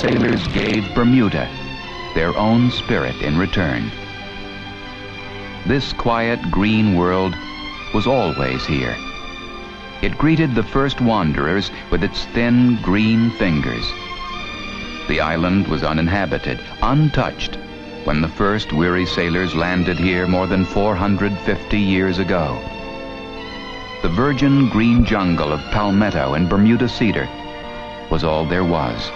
sailors gave Bermuda their own spirit in return. This quiet green world was always here. It greeted the first wanderers with its thin green fingers. The island was uninhabited, untouched, when the first weary sailors landed here more than 450 years ago. The virgin green jungle of palmetto and Bermuda cedar was all there was.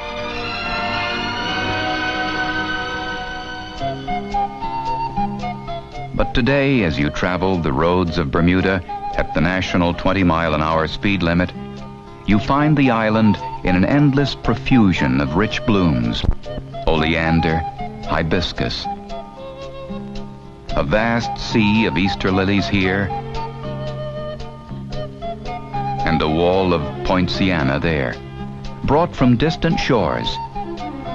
But today, as you travel the roads of Bermuda at the national 20-mile-an-hour speed limit, you find the island in an endless profusion of rich blooms: oleander, hibiscus. A vast sea of Easter lilies here, and a wall of poinciana there, brought from distant shores,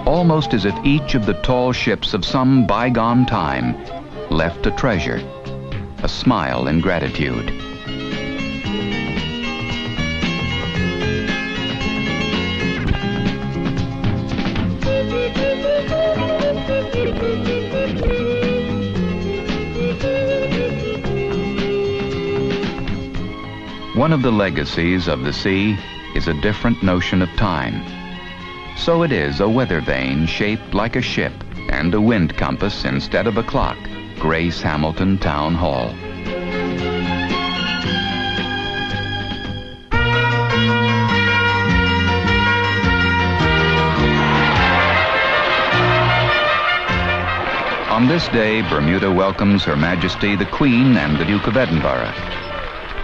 almost as if each of the tall ships of some bygone time left a treasure, a smile in gratitude. One of the legacies of the sea is a different notion of time. So it is a weather vane shaped like a ship and a wind compass instead of a clock grace Hamilton Town Hall. On this day, Bermuda welcomes Her Majesty the Queen and the Duke of Edinburgh.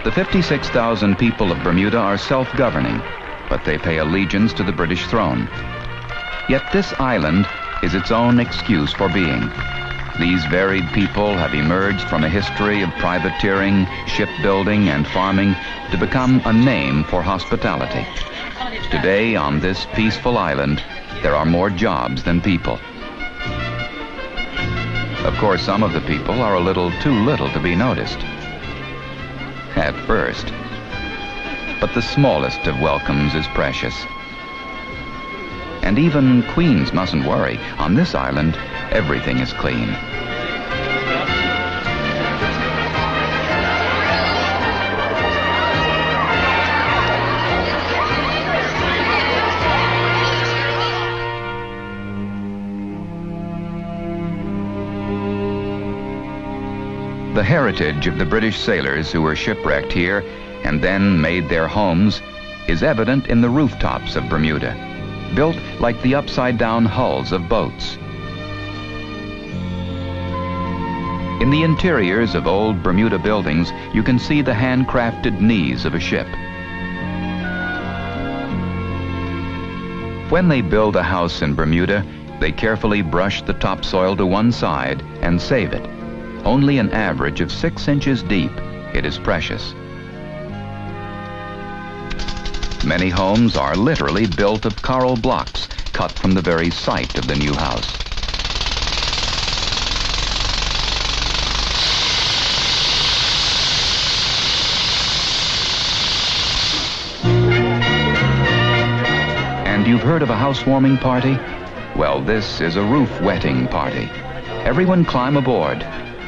The 56,000 people of Bermuda are self-governing, but they pay allegiance to the British throne. Yet this island is its own excuse for being. These varied people have emerged from a history of privateering, shipbuilding, and farming to become a name for hospitality. Today, on this peaceful island, there are more jobs than people. Of course, some of the people are a little too little to be noticed at first. But the smallest of welcomes is precious. And even queens mustn't worry. On this island, everything is clean. The heritage of the British sailors who were shipwrecked here and then made their homes is evident in the rooftops of Bermuda, built like the upside-down hulls of boats. In the interiors of old Bermuda buildings, you can see the handcrafted knees of a ship. When they build a house in Bermuda, they carefully brush the topsoil to one side and save it. Only an average of 6 inches deep, it is precious. Many homes are literally built of coral blocks cut from the very site of the new house. And you've heard of a housewarming party? Well, this is a roof wetting party. Everyone climb aboard.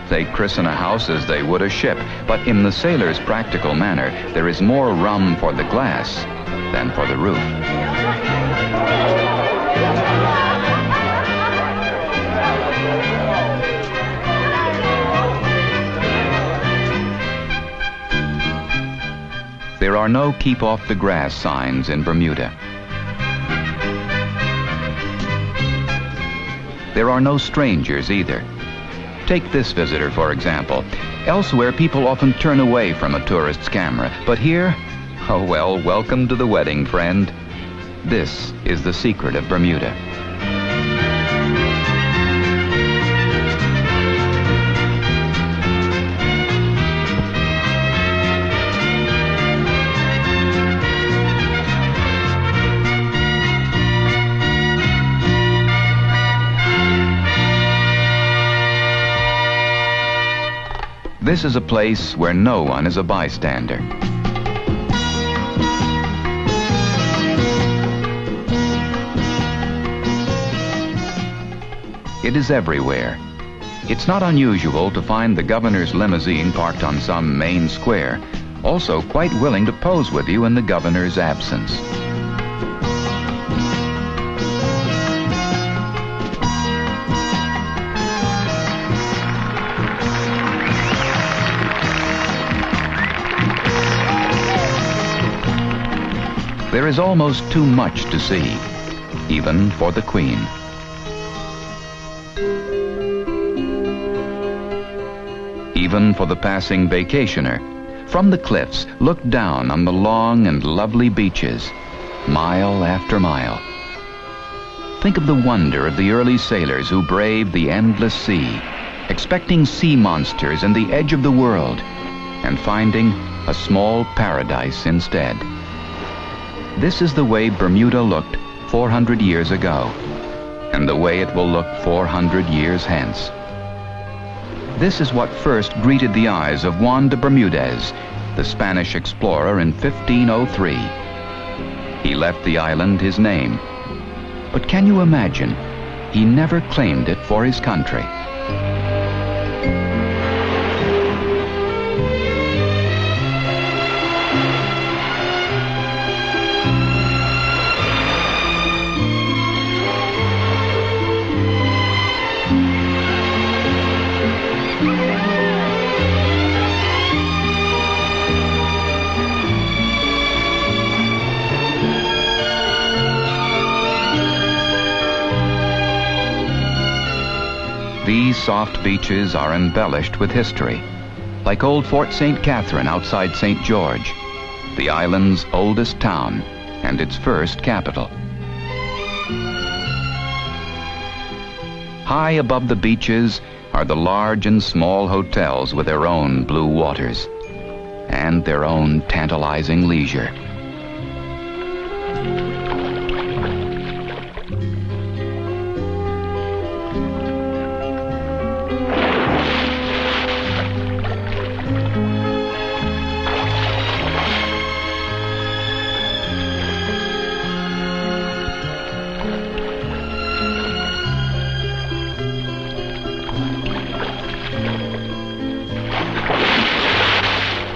They christen a house as they would a ship, but in the sailor's practical manner, there is more rum for the glass than for the roof. There are no keep off the grass signs in Bermuda. There are no strangers either. Take this visitor, for example. Elsewhere, people often turn away from a tourist's camera, but here, oh well, welcome to the wedding, friend. This is the secret of Bermuda. This is a place where no one is a bystander. It is everywhere. It's not unusual to find the governor's limousine parked on some main square, also quite willing to pose with you in the governor's absence. There is almost too much to see, even for the Queen. Even for the passing vacationer. From the cliffs, look down on the long and lovely beaches, mile after mile. Think of the wonder of the early sailors who braved the endless sea, expecting sea monsters and the edge of the world, and finding a small paradise instead. This is the way Bermuda looked 400 years ago, and the way it will look 400 years hence. This is what first greeted the eyes of Juan de Bermudez, the Spanish explorer, in 1503. He left the island his name. But can you imagine? He never claimed it for his country. These soft beaches are embellished with history, like old Fort St. Catherine outside St. George, the island's oldest town and its first capital. High above the beaches are the large and small hotels with their own blue waters and their own tantalizing leisure.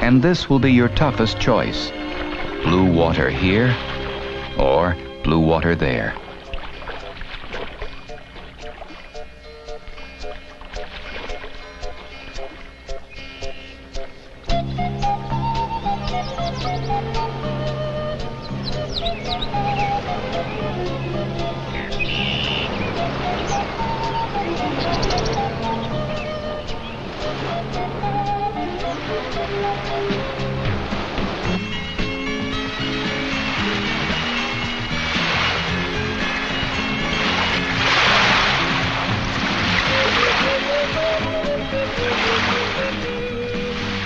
And this will be your toughest choice. Blue water here or blue water there.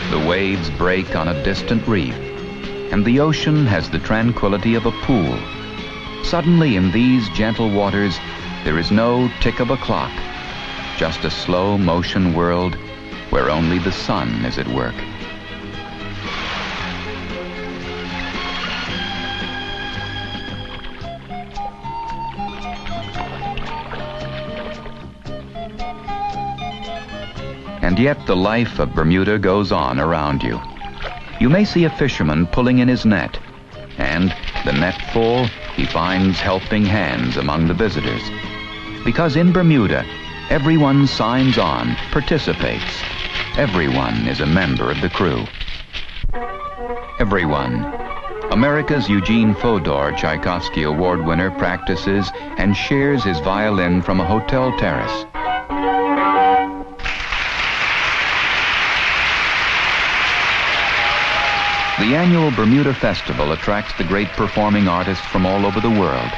The waves break on a distant reef, and the ocean has the tranquility of a pool. Suddenly, in these gentle waters, there is no tick of a clock, just a slow motion world where only the sun is at work. And yet the life of Bermuda goes on around you. You may see a fisherman pulling in his net, and, the net full, he finds helping hands among the visitors. Because in Bermuda, everyone signs on, participates. Everyone is a member of the crew. Everyone. America's Eugene Fodor, Tchaikovsky Award winner, practices and shares his violin from a hotel terrace. The annual Bermuda Festival attracts the great performing artists from all over the world.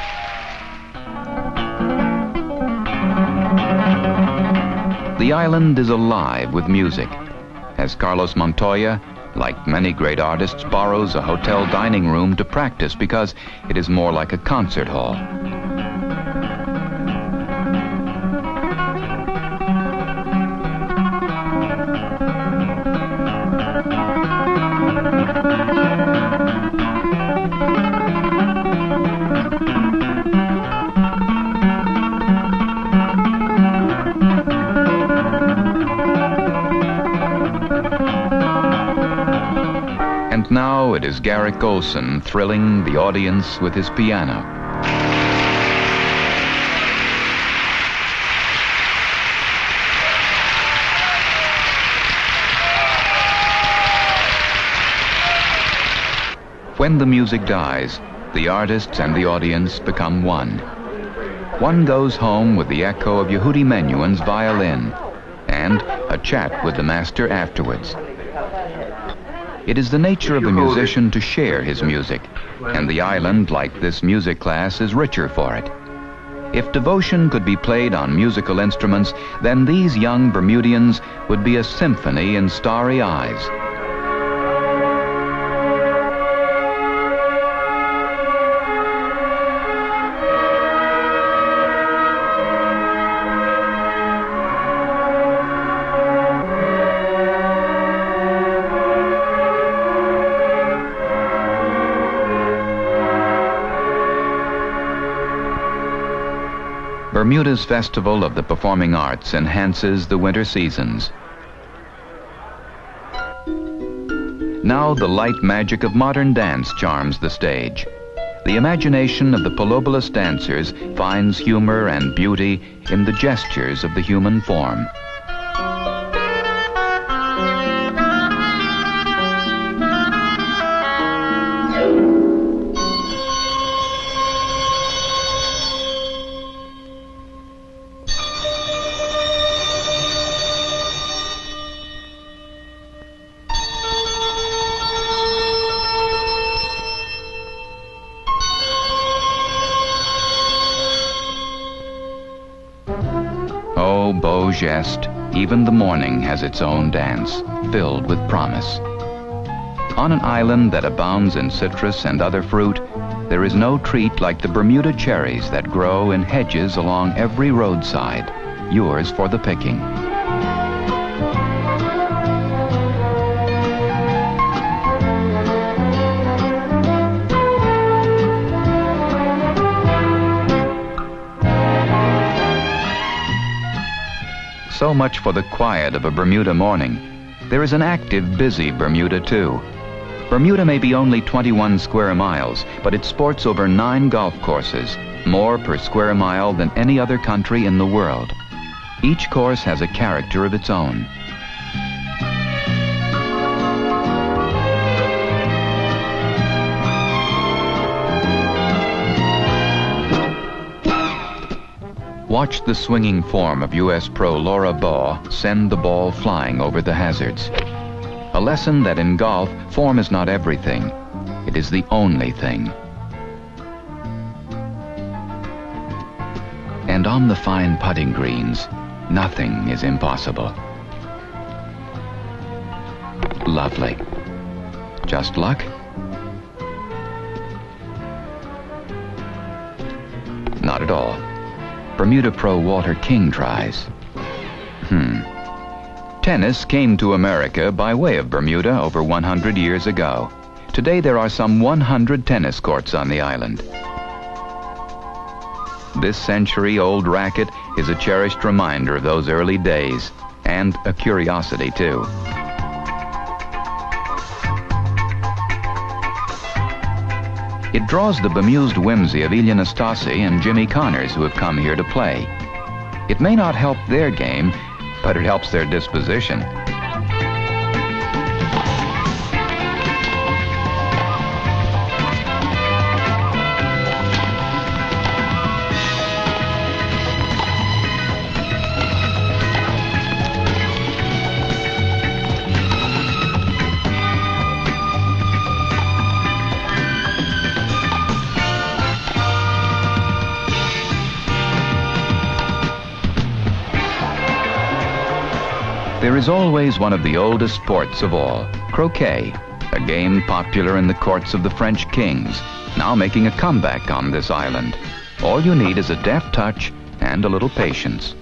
The island is alive with music, as Carlos Montoya, like many great artists, borrows a hotel dining room to practice because it is more like a concert hall. And now it is Garrick Olson thrilling the audience with his piano. When the music dies, the artists and the audience become one. One goes home with the echo of Yehudi Menuhin's violin and a chat with the master afterwards. It is the nature of a musician to share his music, and the island, like this music class, is richer for it. If devotion could be played on musical instruments, then these young Bermudians would be a symphony in starry eyes. Bermuda's Festival of the Performing Arts enhances the winter seasons. Now the light magic of modern dance charms the stage. The imagination of the Palobolas dancers finds humor and beauty in the gestures of the human form. Oh, beau geste, even the morning has its own dance, filled with promise. On an island that abounds in citrus and other fruit, there is no treat like the Bermuda cherries that grow in hedges along every roadside, yours for the picking. So much for the quiet of a Bermuda morning. There is an active, busy Bermuda, too. Bermuda may be only 21 square miles, but it sports over 9 golf courses, more per square mile than any other country in the world. Each course has a character of its own. Watch the swinging form of U.S. pro Laura Baugh send the ball flying over the hazards. A lesson that in golf, form is not everything. It is the only thing. And on the fine putting greens, nothing is impossible. Lovely. Just luck? Not at all. Bermuda pro Walter King tries. Tennis came to America by way of Bermuda over 100 years ago. Today there are some 100 tennis courts on the island. This century-old racket is a cherished reminder of those early days, and a curiosity too. It draws the bemused whimsy of Ilya Nastasi and Jimmy Connors who have come here to play. It may not help their game, but it helps their disposition. There is always one of the oldest sports of all, croquet, a game popular in the courts of the French kings, now making a comeback on this island. All you need is a deft touch and a little patience.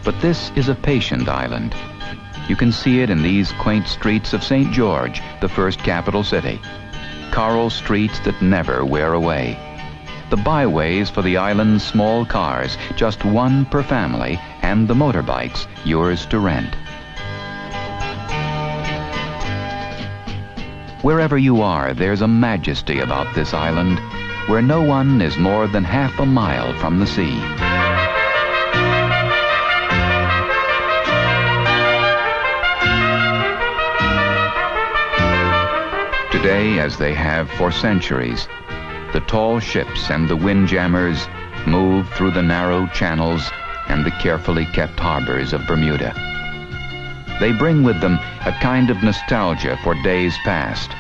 But this is a patient island. You can see it in these quaint streets of St. George, the first capital city. Coral streets that never wear away. The byways for the island's small cars, just one per family, and the motorbikes, yours to rent. Wherever you are, there's a majesty about this island where no one is more than half a mile from the sea. Today, as they have for centuries, the tall ships and the windjammers move through the narrow channels and the carefully kept harbors of Bermuda. They bring with them a kind of nostalgia for days past,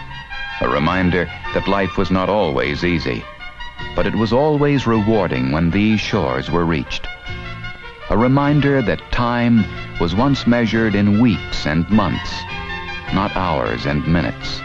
a reminder that life was not always easy, but it was always rewarding when these shores were reached. A reminder that time was once measured in weeks and months, not hours and minutes.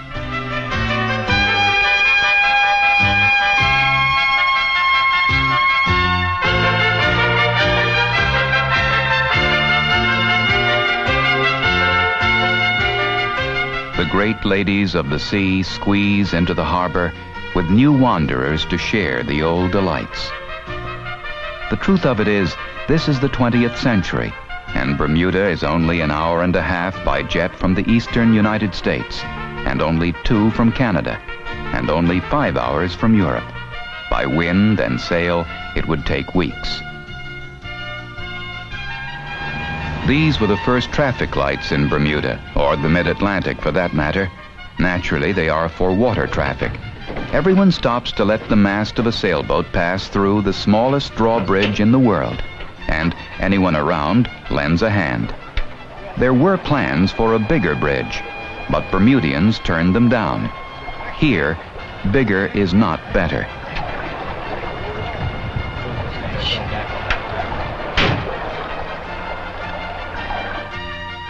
The great ladies of the sea squeeze into the harbor with new wanderers to share the old delights. The truth of it is, this is the 20th century, and Bermuda is only an hour and a half by jet from the eastern United States, and only 2 from Canada, and only 5 hours from Europe. By wind and sail, it would take weeks. These were the first traffic lights in Bermuda, or the mid-Atlantic for that matter. Naturally, they are for water traffic. Everyone stops to let the mast of a sailboat pass through the smallest drawbridge in the world, and anyone around lends a hand. There were plans for a bigger bridge, but Bermudians turned them down. Here, bigger is not better.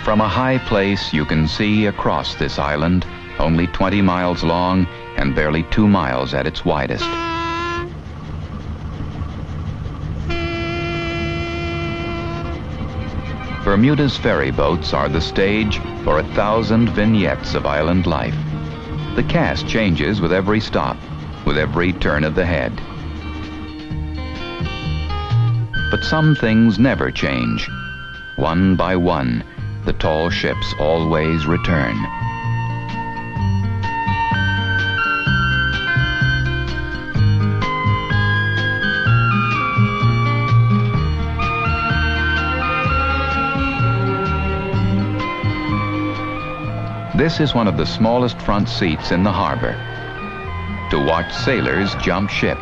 From a high place, you can see across this island, only 20 miles long and barely 2 miles at its widest. Bermuda's ferry boats are the stage for 1,000 vignettes of island life. The cast changes with every stop, with every turn of the head. But some things never change. One by one, the tall ships always return. This is one of the smallest front seats in the harbor, to watch sailors jump ship.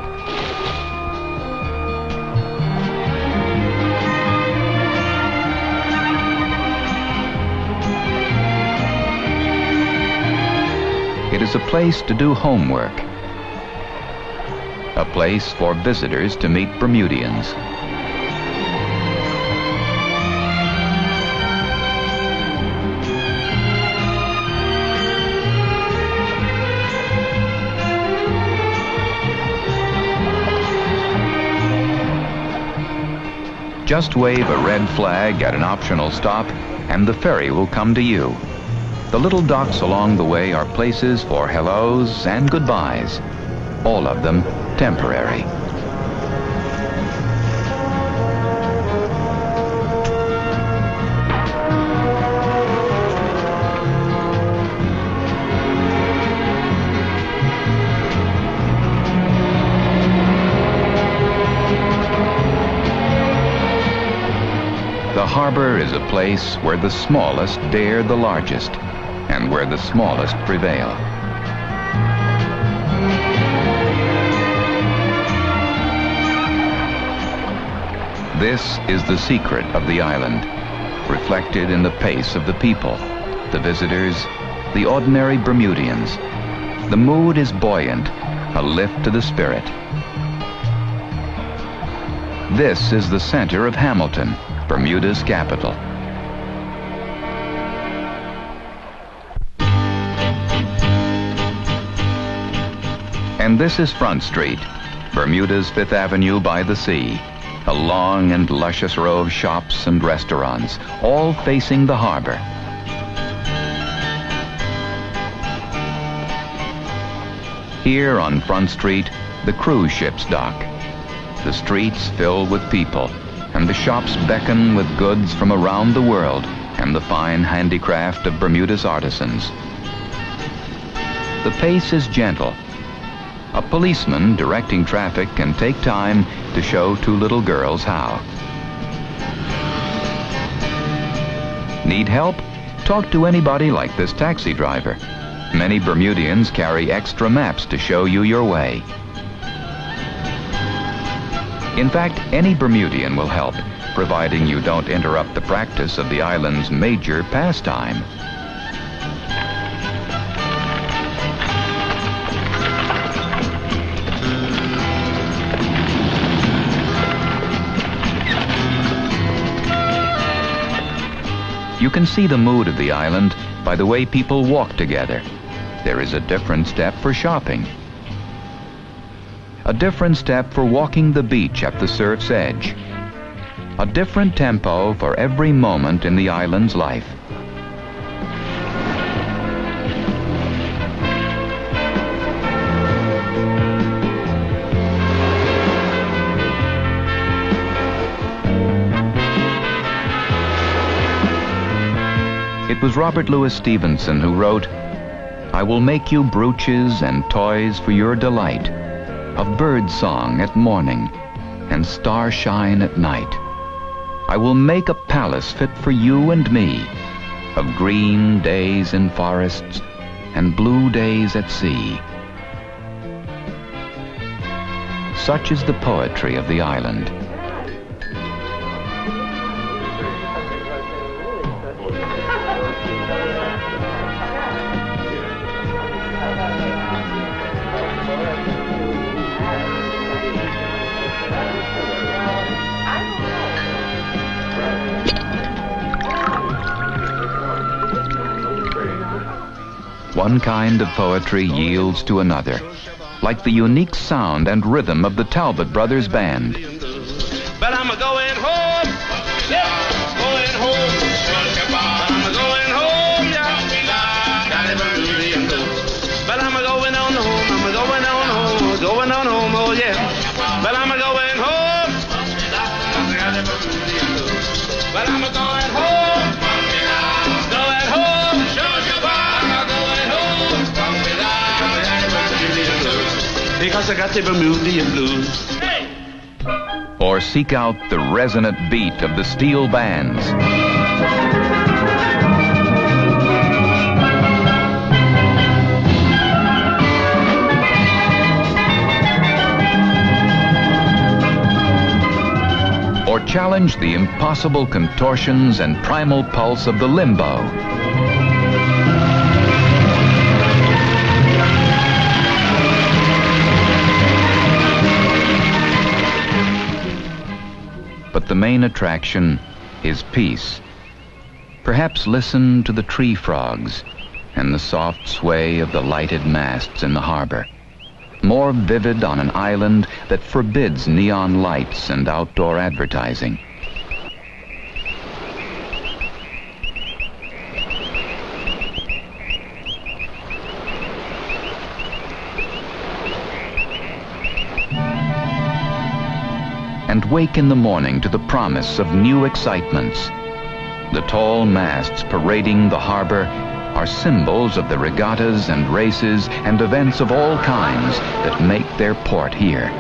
It is a place to do homework, a place for visitors to meet Bermudians. Just wave a red flag at an optional stop, and the ferry will come to you. The little docks along the way are places for hellos and goodbyes, all of them temporary. The harbor is a place where the smallest dare the largest, and where the smallest prevail. This is the secret of the island, reflected in the pace of the people, the visitors, the ordinary Bermudians. The mood is buoyant, a lift to the spirit. This is the center of Hamilton, Bermuda's capital. And this is Front Street, Bermuda's 5th Avenue by the sea, a long and luscious row of shops and restaurants, all facing the harbor. Here on Front Street, the cruise ships dock. The streets fill with people, and the shops beckon with goods from around the world and the fine handicraft of Bermuda's artisans. The pace is gentle. A policeman directing traffic can take time to show two little girls how. Need help? Talk to anybody like this taxi driver. Many Bermudians carry extra maps to show you your way. In fact, any Bermudian will help, providing you don't interrupt the practice of the island's major pastime. You can see the mood of the island by the way people walk together. There is a different step for shopping. A different step for walking the beach at the surf's edge. A different tempo for every moment in the island's life. It was Robert Louis Stevenson who wrote, "I will make you brooches and toys for your delight, of bird song at morning and starshine at night. I will make a palace fit for you and me, of green days in forests and blue days at sea." Such is the poetry of the island. One kind of poetry yields to another, like the unique sound and rhythm of the Talbot Brothers Band. But I'm going home, yeah, going home. I'm going home, yeah. But I'm going on home, I'm going on home, going on home, oh yeah. But I'm going home, but I'm going home, going home. Because I got the Bermudian blues. Or seek out the resonant beat of the steel bands. Or challenge the impossible contortions and primal pulse of the limbo. But the main attraction is peace. Perhaps listen to the tree frogs and the soft sway of the lighted masts in the harbor. More vivid on an island that forbids neon lights and outdoor advertising. And wake in the morning to the promise of new excitements. The tall masts parading the harbor are symbols of the regattas and races and events of all kinds that make their port here.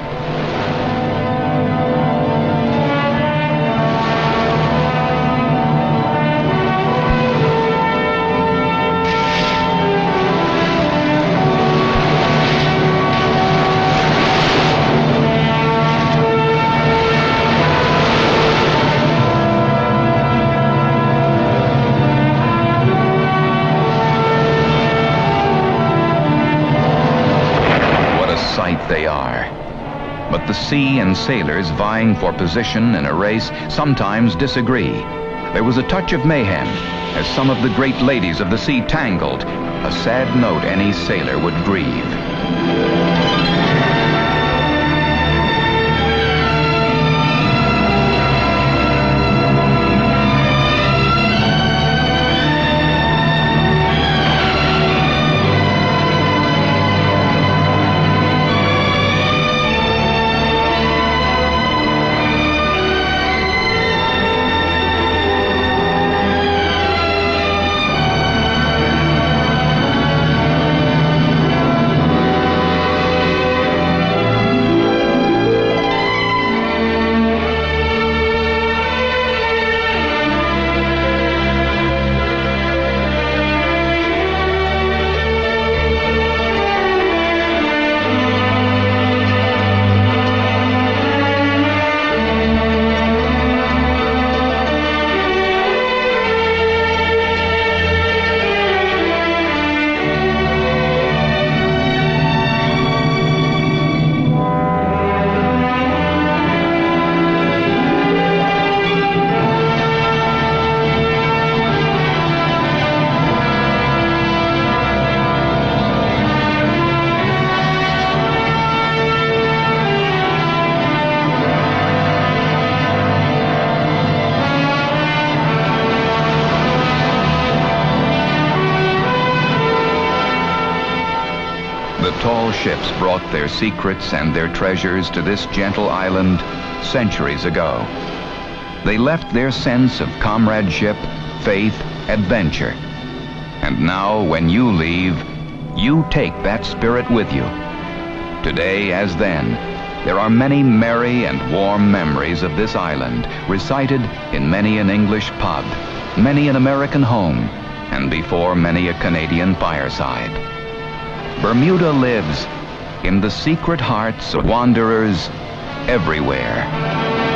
They are. But the sea and sailors vying for position in a race sometimes disagree. There was a touch of mayhem as some of the great ladies of the sea tangled, a sad note any sailor would grieve. ships brought their secrets and their treasures to this gentle island centuries ago. They left their sense of comradeship, faith, adventure. And now, when you leave, you take that spirit with you. Today, as then, there are many merry and warm memories of this island, recited in many an English pub, many an American home, and before many a Canadian fireside. Bermuda lives in the secret hearts of wanderers everywhere.